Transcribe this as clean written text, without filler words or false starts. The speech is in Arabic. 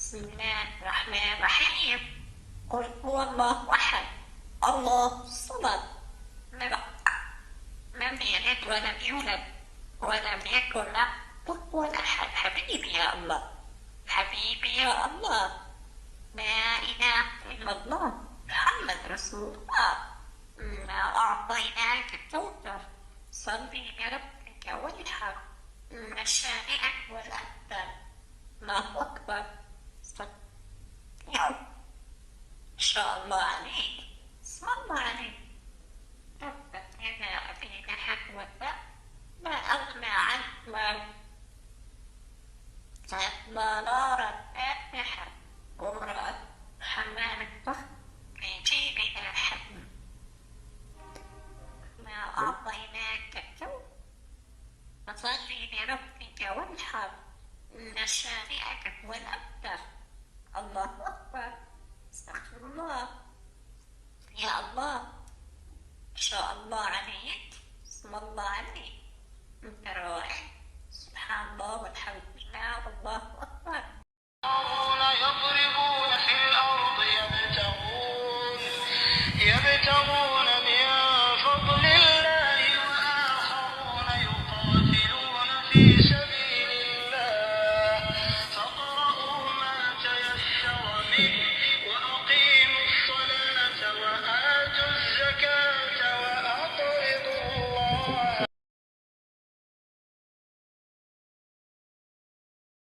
بسم الله الرحمن الرحيم. قل هو الله أحد الله الصمد لم لم يلد ولم يولد ولم يكن له كفوا أحد. حبيبي يا الله، حبيبي يا الله، لا إله إلا الله محمد رسول الله. إنا أعطيناك الكوثر، صل لربك وانحر، إن شانئك هو الأبتر. الله أكبر.